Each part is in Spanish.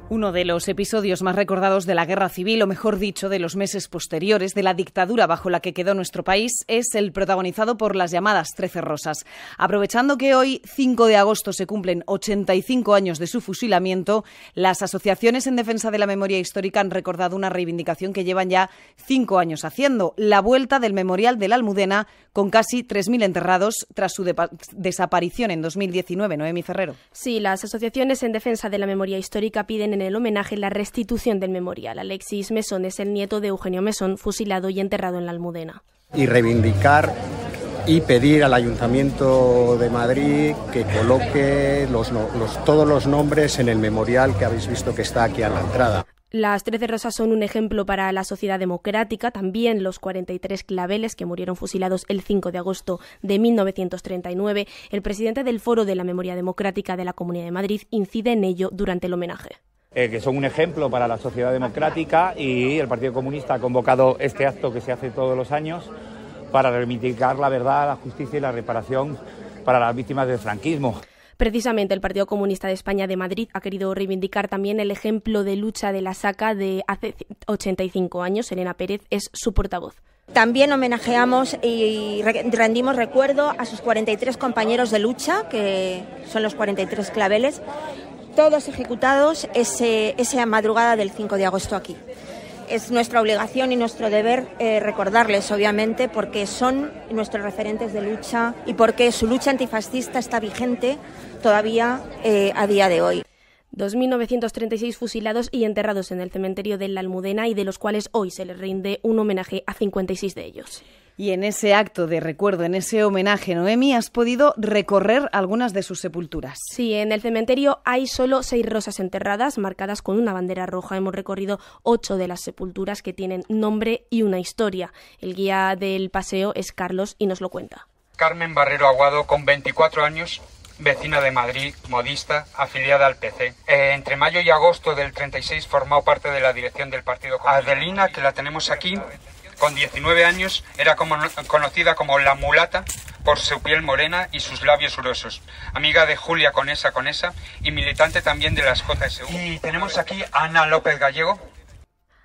Uno de los episodios más recordados de la Guerra Civil, o mejor dicho, de los meses posteriores, de la dictadura bajo la que quedó nuestro país, es el protagonizado por las llamadas 13 Rosas. Aprovechando que hoy, 5 de agosto, se cumplen 85 años de su fusilamiento, las asociaciones en defensa de la memoria histórica han recordado una reivindicación que llevan ya 5 años haciendo, la vuelta del Memorial de la Almudena, con casi 3.000 enterrados tras su desaparición en 2019. Noemi Ferrero. Sí, las asociaciones en defensa de la memoria histórica piden en el homenaje la restitución del memorial. Alexis Mesón es el nieto de Eugenio Mesón, fusilado y enterrado en la Almudena. Y reivindicar y pedir al Ayuntamiento de Madrid que coloque todos los nombres en el memorial que habéis visto que está aquí a la entrada. Las 13 Rosas son un ejemplo para la sociedad democrática, también los 43 claveles que murieron fusilados el 5 de agosto de 1939. El presidente del Foro de la Memoria Democrática de la Comunidad de Madrid incide en ello durante el homenaje. Que son un ejemplo para la sociedad democrática, y el Partido Comunista ha convocado este acto que se hace todos los años para reivindicar la verdad, la justicia y la reparación para las víctimas del franquismo. Precisamente el Partido Comunista de España de Madrid ha querido reivindicar también el ejemplo de lucha de la SACA de hace 85 años. Elena Pérez es su portavoz. También homenajeamos y rendimos recuerdo a sus 43 compañeros de lucha, que son los 43 claveles, todos ejecutados esa madrugada del 5 de agosto aquí. Es nuestra obligación y nuestro deber recordarles, obviamente, porque son nuestros referentes de lucha y porque su lucha antifascista está vigente todavía a día de hoy. 2.936 fusilados y enterrados en el cementerio de la Almudena, y de los cuales hoy se les rinde un homenaje a 56 de ellos. Y en ese acto de recuerdo, en ese homenaje, Noemi, has podido recorrer algunas de sus sepulturas. Sí, en el cementerio hay solo 6 rosas enterradas, marcadas con una bandera roja. Hemos recorrido 8 de las sepulturas que tienen nombre y una historia. El guía del paseo es Carlos y nos lo cuenta. Carmen Barrero Aguado, con 24 años, vecina de Madrid, modista, afiliada al PC. Entre mayo y agosto del 36 formó parte de la dirección del Partido Comunista. Adelina, que la tenemos aquí, con 19 años, era conocida como la mulata por su piel morena y sus labios gruesos. Amiga de Julia Conesa y militante también de las JSU. Y tenemos aquí a Ana López Gallego.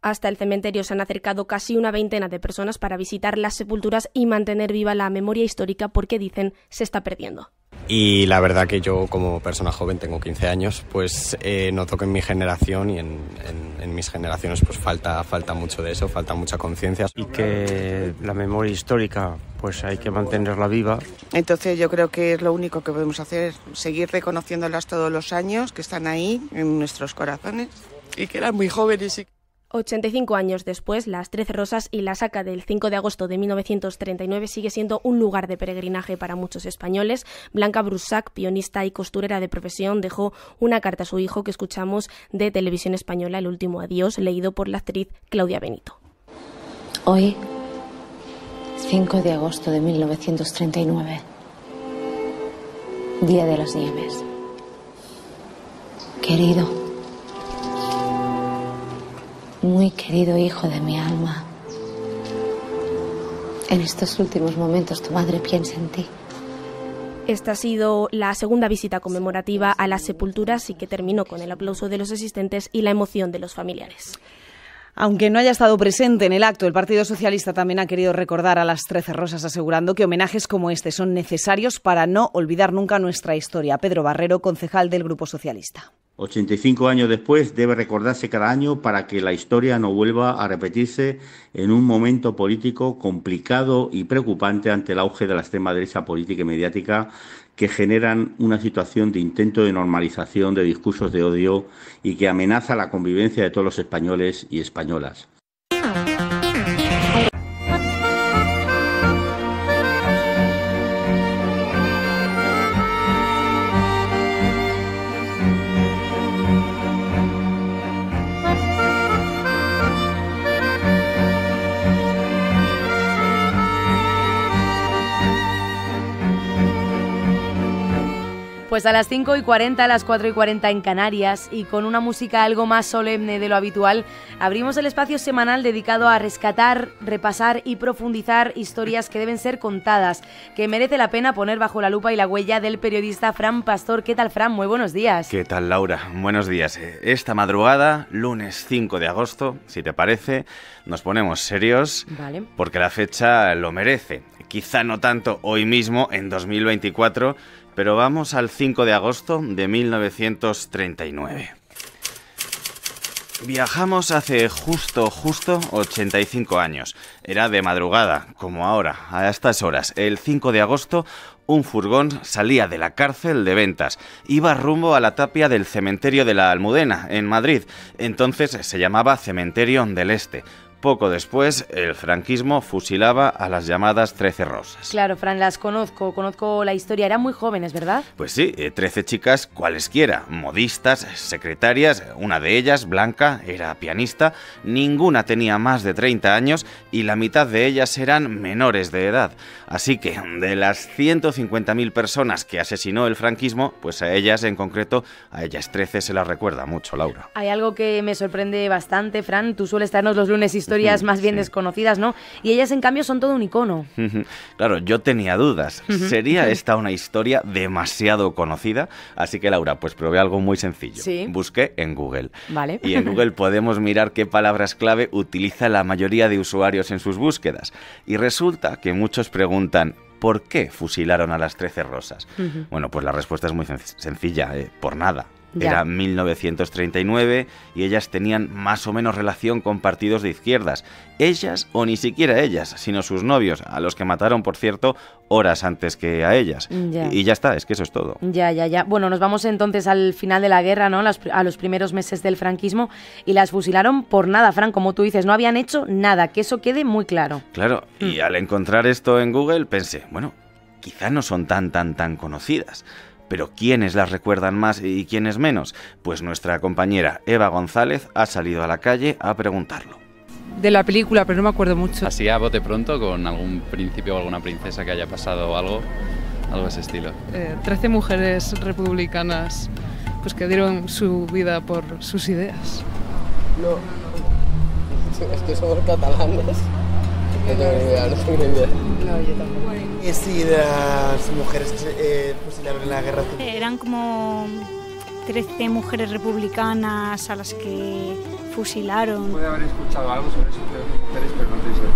Hasta el cementerio se han acercado casi una veintena de personas para visitar las sepulturas y mantener viva la memoria histórica, porque dicen se está perdiendo. Y la verdad que yo, como persona joven, tengo 15 años, pues noto que en mi generación y en mis generaciones pues falta mucho de eso, falta mucha conciencia. Y que la memoria histórica pues hay que mantenerla viva. Entonces yo creo que es lo único que podemos hacer, seguir reconociéndolas todos los años, que están ahí en nuestros corazones y que eran muy jóvenes. 85 años después, las 13 Rosas y la SACA del 5 de agosto de 1939 sigue siendo un lugar de peregrinaje para muchos españoles. Blanca Brusac, pianista y costurera de profesión, dejó una carta a su hijo que escuchamos de Televisión Española, El último adiós, leído por la actriz Claudia Benito. Hoy, 5 de agosto de 1939, Día de las Nieves. Querido, muy querido hijo de mi alma, en estos últimos momentos tu madre piensa en ti. Esta ha sido la segunda visita conmemorativa a las sepulturas y que terminó con el aplauso de los asistentes y la emoción de los familiares. Aunque no haya estado presente en el acto, el Partido Socialista también ha querido recordar a las 13 Rosas, asegurando que homenajes como este son necesarios para no olvidar nunca nuestra historia. Pedro Barrero, concejal del Grupo Socialista. 85 años después debe recordarse cada año para que la historia no vuelva a repetirse en un momento político complicado y preocupante ante el auge de la extrema derecha política y mediática, que generan una situación de intento de normalización de discursos de odio y que amenaza la convivencia de todos los españoles y españolas. Pues a las 5:40, a las 4:40 en Canarias, y con una música algo más solemne de lo habitual, abrimos el espacio semanal dedicado a rescatar, repasar y profundizar historias que deben ser contadas, que merece la pena poner bajo la lupa y la huella del periodista Fran Pastor. ¿Qué tal, Fran? Muy buenos días. ¿Qué tal, Laura? Buenos días. Esta madrugada, lunes 5 de agosto, si te parece, nos ponemos serios, vale, porque la fecha lo merece. Quizá no tanto hoy mismo, en 2024, pero vamos al 5 de agosto de 1939. Viajamos hace justo 85 años. Era de madrugada, como ahora, a estas horas. El 5 de agosto, un furgón salía de la cárcel de Ventas. Iba rumbo a la tapia del cementerio de la Almudena, en Madrid. Entonces se llamaba Cementerio del Este. Poco después, el franquismo fusilaba a las llamadas 13 rosas. Claro, Fran, las conozco la historia. Eran muy jóvenes, ¿verdad? Pues sí, 13 chicas cualesquiera, modistas, secretarias. Una de ellas, Blanca, era pianista. Ninguna tenía más de 30 años y la mitad de ellas eran menores de edad. Así que, de las 150.000 personas que asesinó el franquismo, pues a ellas en concreto, a ellas 13 se las recuerda mucho, Laura. Hay algo que me sorprende bastante, Fran. Tú sueles traernos los lunes historias más bien desconocidas, ¿no? Y ellas, en cambio, son todo un icono. Claro, yo tenía dudas. ¿Sería esta una historia demasiado conocida? Así que, Laura, pues probé algo muy sencillo. ¿Sí? Busqué en Google. Vale. Y en Google podemos mirar qué palabras clave utiliza la mayoría de usuarios en sus búsquedas. Y resulta que muchos preguntan: ¿por qué fusilaron a las 13 rosas? Bueno, pues la respuesta es muy sencilla, por nada. Ya. Era 1939 y ellas tenían más o menos relación con partidos de izquierdas. Ellas, o ni siquiera ellas, sino sus novios, a los que mataron, por cierto, horas antes que a ellas. Ya. Y ya está, es que eso es todo. Ya. Bueno, nos vamos entonces al final de la guerra, ¿no? A los primeros meses del franquismo, y las fusilaron por nada, Fran, como tú dices, no habían hecho nada, que eso quede muy claro. Claro, y al encontrar esto en Google pensé, bueno, quizá no son tan conocidas. Pero ¿quiénes las recuerdan más y quiénes menos? Pues nuestra compañera Eva González ha salido a la calle a preguntarlo. De la película, pero no me acuerdo mucho. Así a bote pronto, con algún príncipe o alguna princesa que haya pasado o algo de ese estilo. 13 mujeres republicanas pues que dieron su vida por sus ideas. No, es que somos catalanes. No tengo ni idea, no tengo ni idea. No, yo tampoco. Y sí, de las mujeres que fusilaron en la guerra civil. Eran como 13 mujeres republicanas a las que fusilaron. Puede haber escuchado algo sobre eso de mujeres, pero no estoy seguro.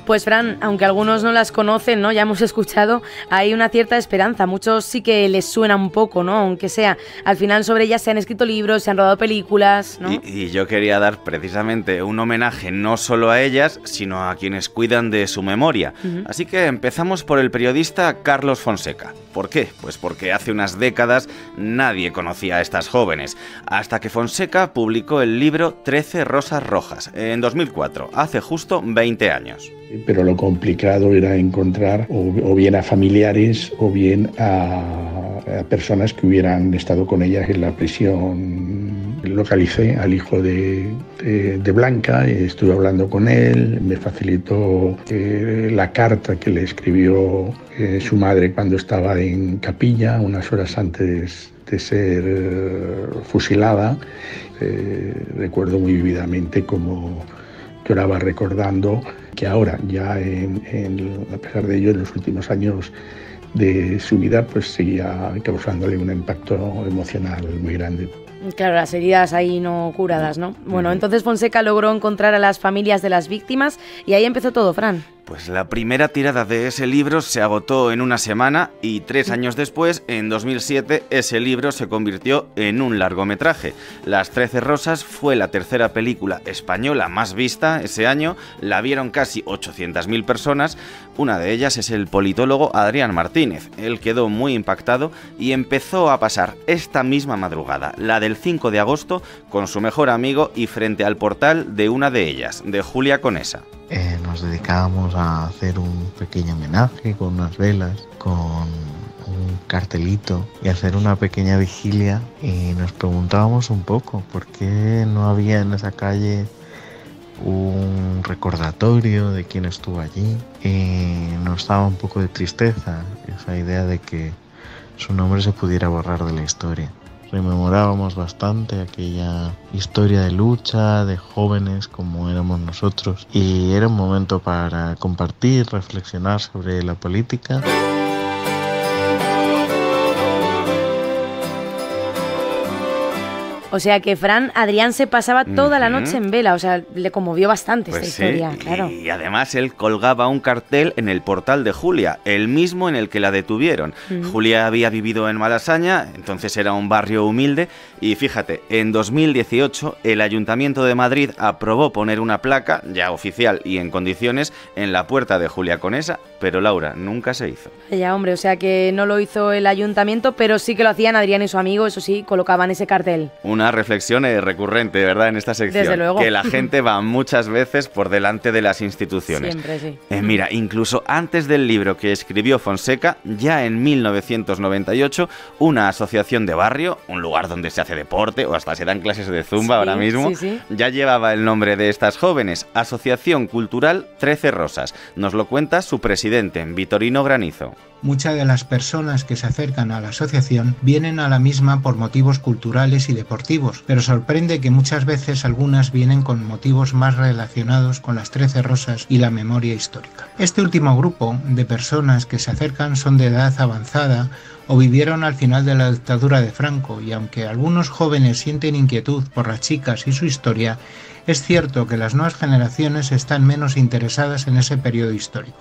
Pues, Fran, aunque algunos no las conocen, ¿no? Ya hemos escuchado, hay una cierta esperanza. Muchos sí que les suena un poco, ¿no? Aunque sea, al final sobre ellas se han escrito libros, se han rodado películas, ¿no? Y yo quería dar precisamente un homenaje no solo a ellas, sino a quienes cuidan de su memoria. Así que empezamos por el periodista Carlos Fonseca. ¿Por qué? Pues porque hace unas décadas nadie conocía a estas jóvenes, hasta que Fonseca publicó el libro 13 rosas rojas, en 2004, hace justo 20 años. Pero lo complicado era encontrar o bien a familiares o bien a personas que hubieran estado con ellas en la prisión. Localicé al hijo de Blanca, estuve hablando con él, me facilitó la carta que le escribió su madre cuando estaba en capilla, unas horas antes de ser fusilada. Recuerdo muy vividamente cómo lloraba recordando que ahora, ya a pesar de ello, en los últimos años de su vida, pues seguía causándole un impacto emocional muy grande. Claro, las heridas ahí no curadas, ¿no? Bueno, entonces Fonseca logró encontrar a las familias de las víctimas y ahí empezó todo, Fran. Pues la primera tirada de ese libro se agotó en una semana y 3 años después, en 2007, ese libro se convirtió en un largometraje. Las 13 rosas fue la tercera película española más vista ese año, la vieron casi 800.000 personas. Una de ellas es el politólogo Adrián Martínez. Él quedó muy impactado y empezó a pasar esta misma madrugada, la del 5 de agosto, con su mejor amigo y frente al portal de una de ellas, de Julia Conesa. Nos dedicábamos a hacer un pequeño homenaje con unas velas, con un cartelito y hacer una pequeña vigilia, y nos preguntábamos un poco por qué no había en esa calle un recordatorio de quién estuvo allí, y nos daba un poco de tristeza esa idea de que su nombre se pudiera borrar de la historia. Rememorábamos bastante aquella historia de lucha, de jóvenes como éramos nosotros, y era un momento para compartir, reflexionar sobre la política. O sea que Adrián se pasaba toda la noche en vela, o sea, le conmovió bastante esta historia, claro. Y además él colgaba un cartel en el portal de Julia, el mismo en el que la detuvieron. Julia había vivido en Malasaña, entonces era un barrio humilde, y fíjate, en 2018 el Ayuntamiento de Madrid aprobó poner una placa, ya oficial y en condiciones, en la puerta de Julia Conesa, pero Laura, nunca se hizo. Ya, hombre, o sea que no lo hizo el Ayuntamiento, pero sí que lo hacían Adrián y su amigo, eso sí, colocaban ese cartel. Una reflexión recurrente, ¿verdad?, en esta sección. Desde luego. Que la gente va muchas veces por delante de las instituciones. Siempre, sí. Mira, incluso antes del libro que escribió Fonseca, ya en 1998, una asociación de barrio, un lugar donde se hace deporte o hasta se dan clases de zumba ahora mismo, ya llevaba el nombre de estas jóvenes, Asociación Cultural 13 Rosas. Nos lo cuenta su presidente, Vitorino Granizo. Muchas de las personas que se acercan a la asociación vienen a la misma por motivos culturales y deportivos, pero sorprende que muchas veces algunas vienen con motivos más relacionados con las 13 Rosas y la memoria histórica. Este último grupo de personas que se acercan son de edad avanzada o vivieron al final de la dictadura de Franco, y aunque algunos jóvenes sienten inquietud por las chicas y su historia, es cierto que las nuevas generaciones están menos interesadas en ese periodo histórico.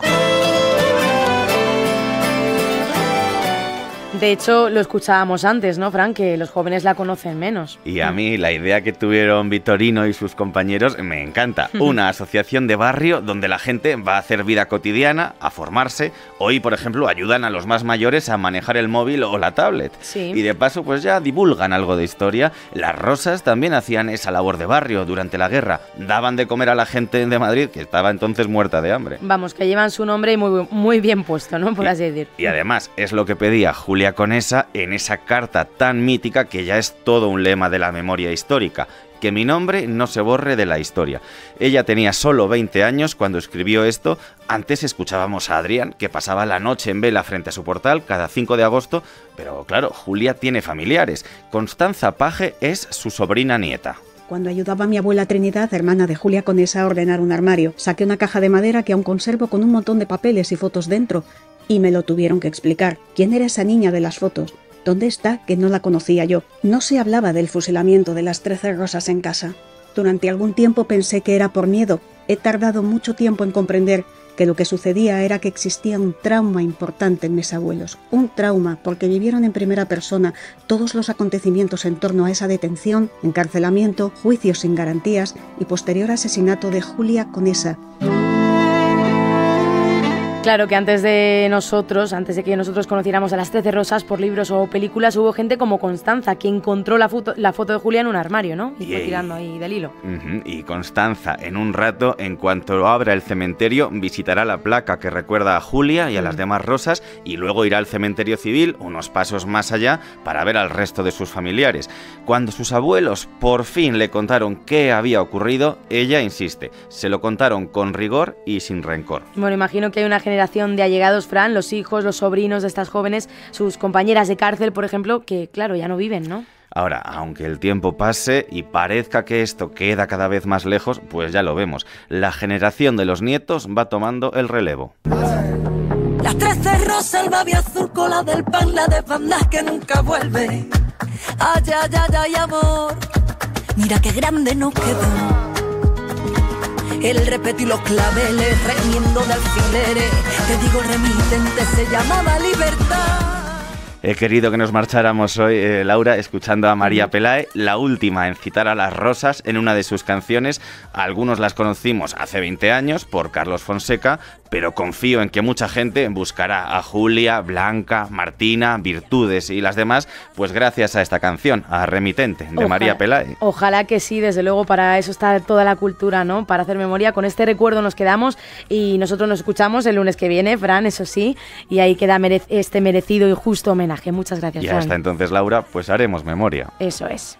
De hecho, lo escuchábamos antes, ¿no, Fran? Que los jóvenes la conocen menos. Y a mí la idea que tuvieron Vitorino y sus compañeros me encanta. Una asociación de barrio donde la gente va a hacer vida cotidiana, a formarse. Hoy, por ejemplo, ayudan a los más mayores a manejar el móvil o la tablet. Sí. Y de paso, pues ya divulgan algo de historia. Las Rosas también hacían esa labor de barrio durante la guerra. Daban de comer a la gente de Madrid, que estaba entonces muerta de hambre. Vamos, que llevan su nombre muy bien puesto, ¿no? Por así decir. Y además, es lo que pedía Julia Conesa en esa carta tan mítica que ya es todo un lema de la memoria histórica: que mi nombre no se borre de la historia. Ella tenía solo 20 años cuando escribió esto. Antes escuchábamos a Adrián, que pasaba la noche en vela frente a su portal cada 5 de agosto, pero claro, Julia tiene familiares. Constanza Paje es su sobrina nieta. Cuando ayudaba a mi abuela Trinidad, hermana de Julia Conesa, a ordenar un armario, saqué una caja de madera que aún conservo con un montón de papeles y fotos dentro, y me lo tuvieron que explicar. ¿Quién era esa niña de las fotos? ¿Dónde está? Que no la conocía yo. No se hablaba del fusilamiento de las 13 Rosas en casa. Durante algún tiempo pensé que era por miedo. He tardado mucho tiempo en comprender que lo que sucedía era que existía un trauma importante en mis abuelos. Un trauma porque vivieron en primera persona todos los acontecimientos en torno a esa detención, encarcelamiento, juicios sin garantías y posterior asesinato de Julia Conesa. Claro que antes de que nosotros conociéramos a las 13 Rosas por libros o películas, hubo gente como Constanza, que encontró la foto de Julia en un armario, ¿no? Y fue tirando ahí del hilo. Y Constanza, en un rato, en cuanto abra el cementerio, visitará la placa que recuerda a Julia y a las demás Rosas, y luego irá al cementerio civil, unos pasos más allá, para ver al resto de sus familiares. Cuando sus abuelos por fin le contaron qué había ocurrido, ella insiste, se lo contaron con rigor y sin rencor. Bueno, imagino que hay una generación de allegados, Fran, los hijos, los sobrinos de estas jóvenes, sus compañeras de cárcel, por ejemplo, que claro, ya no viven, ¿no? Ahora, aunque el tiempo pase y parezca que esto queda cada vez más lejos, pues ya lo vemos. La generación de los nietos va tomando el relevo. Las 13 Rosas, el babi azul, cola del pan, la de bandas que nunca vuelve. Ay, ay, ay, ay, amor, mira qué grande nos quedó. El repete y los claveles, remiendo de alfileres, te digo remitente, se llamaba libertad. He querido que nos marcháramos hoy, Laura, escuchando a María Pelae, la última en citar a las Rosas en una de sus canciones. Algunos las conocimos hace 20 años por Carlos Fonseca, pero confío en que mucha gente buscará a Julia, Blanca, Martina, Virtudes y las demás, pues gracias a esta canción, a Remitente, de María Pelae. Ojalá que sí, desde luego, para eso está toda la cultura, ¿no? Para hacer memoria. Con este recuerdo nos quedamos y nosotros nos escuchamos el lunes que viene, Fran, eso sí, y ahí queda este merecido y justo homenaje. Muchas gracias, y Fran. hasta entonces, Laura, pues haremos memoria. Eso es.